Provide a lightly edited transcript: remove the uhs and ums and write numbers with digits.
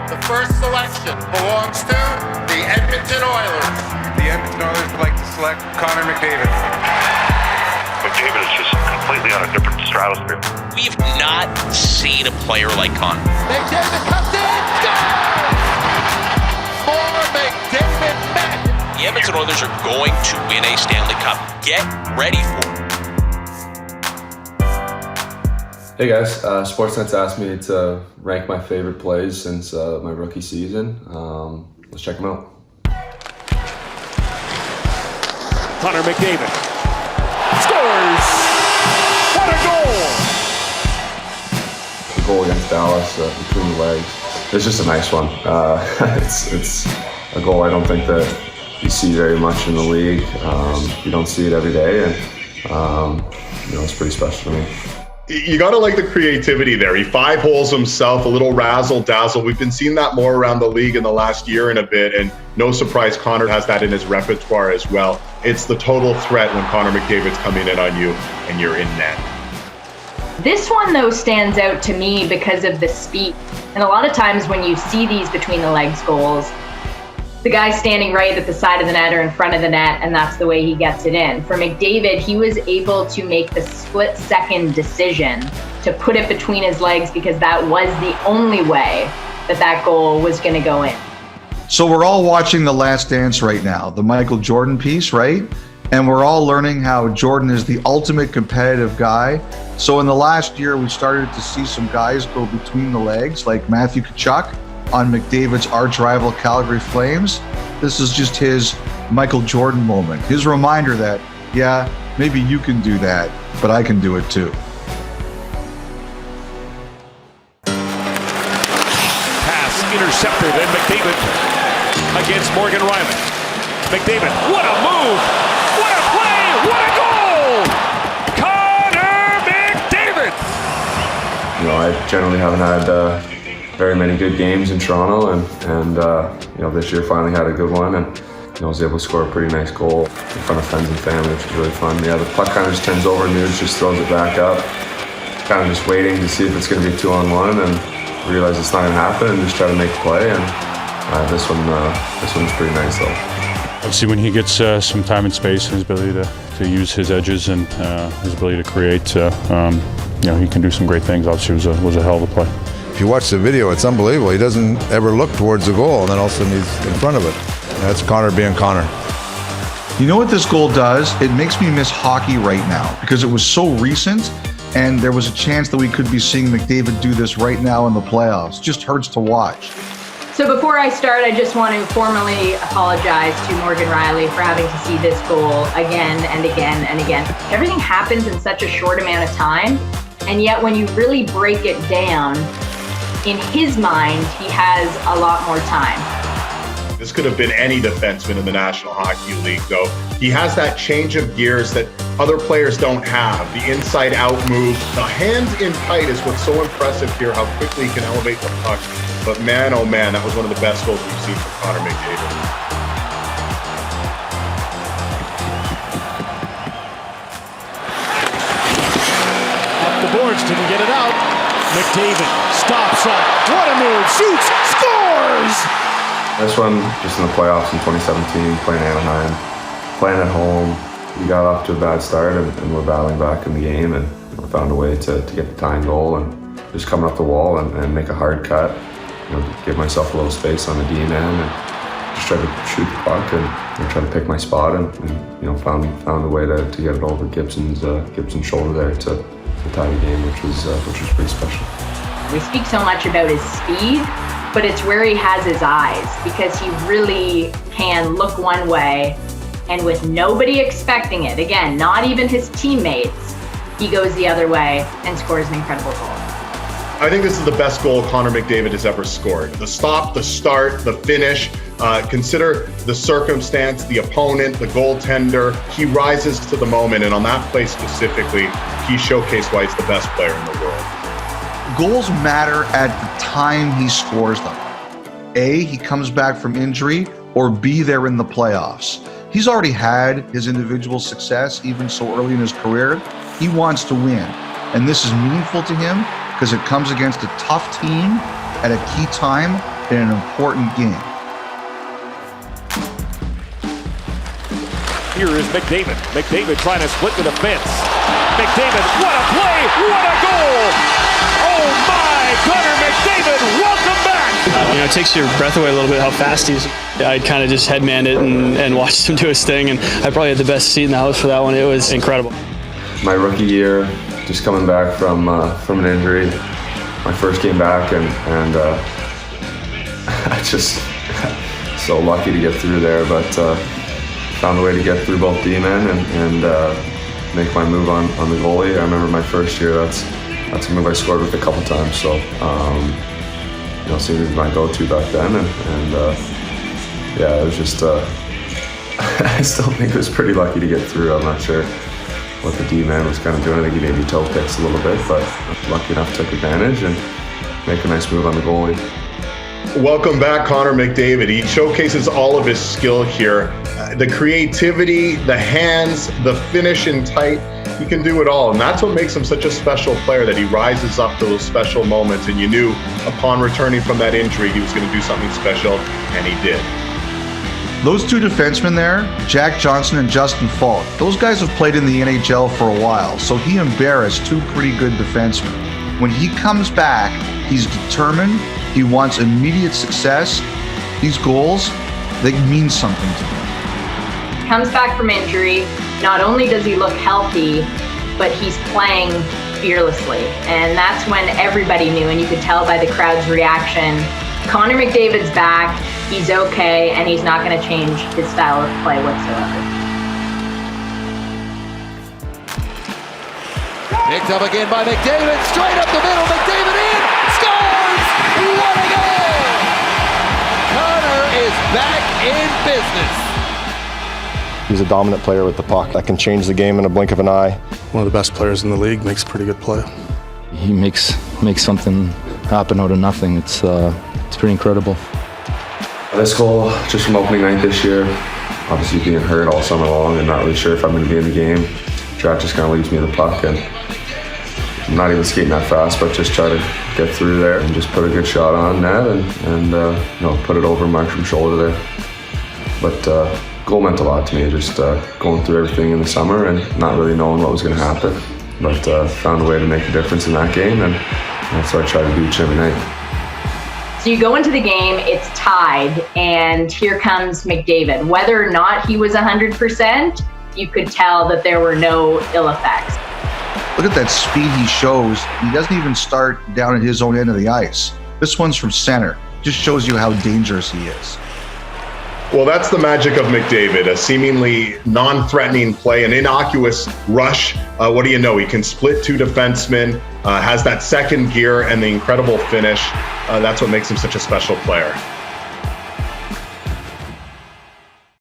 The first selection belongs to the Edmonton Oilers. The Edmonton Oilers would like to select Connor McDavid. McDavid is just completely on a different stratosphere. We have not seen a player like Connor. McDavid comes in, scores! For McDavid net. The Edmonton Oilers are going to win a Stanley Cup. Get ready for it. Hey guys, Sportsnet's asked me to rank my favorite plays since my rookie season. Let's check them out. Connor McDavid scores! What a goal! The goal against Dallas between the legs. It's just a nice one. It's a goal I don't think that you see very much in the league. You don't see it every day, and it's pretty special to me. You got to like the creativity there. He 5-holes himself, a little razzle-dazzle. We've been seeing that more around the league in the last year and a bit, and no surprise Connor has that in his repertoire as well. It's the total threat when Connor McDavid's coming in on you and you're in net. This one, though, stands out to me because of the speed. And a lot of times when you see these between the legs goals, the guy's standing right at the side of the net or in front of the net, and that's the way he gets it in. For McDavid, he was able to make the split-second decision to put it between his legs because that was the only way that goal was going to go in. So we're all watching The Last Dance right now, the Michael Jordan piece, right? And we're all learning how Jordan is the ultimate competitive guy. So in the last year, we started to see some guys go between the legs, like Matthew Tkachuk on McDavid's arch rival Calgary Flames. This is just his Michael Jordan moment, his reminder that, yeah, maybe you can do that, but I can do it too. Pass intercepted, and McDavid against Morgan Riley. McDavid, what a move! What a play! What a goal! Connor McDavid! I generally haven't had very many good games in Toronto, and this year finally had a good one, and I was able to score a pretty nice goal in front of friends and family, which was really fun. Yeah, the puck kind of just turns over, Nudes just throws it back up, kind of just waiting to see if it's going to be a 2-on-1, and realize it's not going to happen, and just try to make a play. And this one's pretty nice though. Obviously, when he gets some time and space and his ability to use his edges and his ability to create, he can do some great things. Obviously, it was a hell of a play. If you watch the video, it's unbelievable. He doesn't ever look towards the goal, and then all of a sudden he's in front of it. That's Connor being Connor. You know what this goal does? It makes me miss hockey right now because it was so recent, and there was a chance that we could be seeing McDavid do this right now in the playoffs. Just hurts to watch. So before I start, I just want to formally apologize to Morgan Riley for having to see this goal again and again and again. Everything happens in such a short amount of time, and yet when you really break it down, in his mind, he has a lot more time. This could have been any defenseman in the National Hockey League, though. He has that change of gears that other players don't have. The inside-out move, the hands in tight is what's so impressive here, how quickly he can elevate the puck. But man, oh man, that was one of the best goals we've seen from Connor McDavid. Up the boards, didn't get it out. McDavid stops up. What a move! Shoots! Scores! This one, just in the playoffs in 2017, playing Anaheim, playing at home. We got off to a bad start, and we're battling back in the game, and found a way to get the tying goal, and just coming up the wall and make a hard cut. Give myself a little space on the D-man, and just try to shoot the puck and try to pick my spot, and found a way to get it over Gibson's shoulder there to tie the game, which was pretty special. We speak so much about his speed, but it's where he has his eyes, because he really can look one way, and with nobody expecting it, again, not even his teammates, he goes the other way and scores an incredible goal. I think this is the best goal Connor McDavid has ever scored. The stop, the start, the finish. Consider the circumstance, the opponent, the goaltender. He rises to the moment, and on that play specifically, he showcased why he's the best player in the world. Goals matter at the time he scores them. A, he comes back from injury, or B, they're in the playoffs. He's already had his individual success even so early in his career. He wants to win, and this is meaningful to him because it comes against a tough team at a key time in an important game. Here is McDavid. McDavid trying to split the defense. McDavid, what a play! What a goal! Oh my! Connor McDavid, welcome back! It takes your breath away a little bit how fast he's. I kind of just headmanned it and watched him do his thing, and I probably had the best seat in the house for that one. It was incredible. My rookie year, just coming back from an injury, my first game back, and I just so lucky to get through there, but found a way to get through both D-men and make my move on the goalie. I remember my first year, that's a move I scored with a couple times, so seemed to be my go-to back then, and yeah, it was just I still think it was pretty lucky to get through. I'm not sure what the D-man was kind of doing. I think he maybe toe picks a little bit, but lucky enough took advantage and make a nice move on the goalie. Welcome back, Connor McDavid. He showcases all of his skill here. The creativity, the hands, the finish in tight. He can do it all, and that's what makes him such a special player, that he rises up to those special moments, and you knew upon returning from that injury he was going to do something special, and he did. Those two defensemen there, Jack Johnson and Justin Falk, those guys have played in the NHL for a while, so he embarrassed two pretty good defensemen. When he comes back, he's determined, he wants immediate success. These goals, they mean something to him. Comes back from injury. Not only does he look healthy, but he's playing fearlessly. And that's when everybody knew, and you could tell by the crowd's reaction, Connor McDavid's back, he's okay, and he's not going to change his style of play whatsoever. Picked up again by McDavid, straight up the middle, McDavid in, scores! What a goal! Connor is back in business. He's a dominant player with the puck that can change the game in a blink of an eye. One of the best players in the league, makes a pretty good play. He makes something happen out of nothing. It's pretty incredible. This goal, just from opening night this year, obviously being hurt all summer long and not really sure if I'm going to be in the game. Jack just kind of leaves me the puck, and I'm not even skating that fast, but just try to get through there and just put a good shot on net and put it over Markstrom's shoulder there. But goal meant a lot to me, just going through everything in the summer and not really knowing what was going to happen. But found a way to make a difference in that game, and that's what I try to do each and every night. So you go into the game, it's tied, and here comes McDavid. Whether or not he was 100%, you could tell that there were no ill effects. Look at that speed he shows. He doesn't even start down at his own end of the ice. This one's from center. Just shows you how dangerous he is. Well, that's the magic of McDavid, a seemingly non-threatening play, an innocuous rush. What do you know? He can split two defensemen, has that second gear and the incredible finish. That's what makes him such a special player.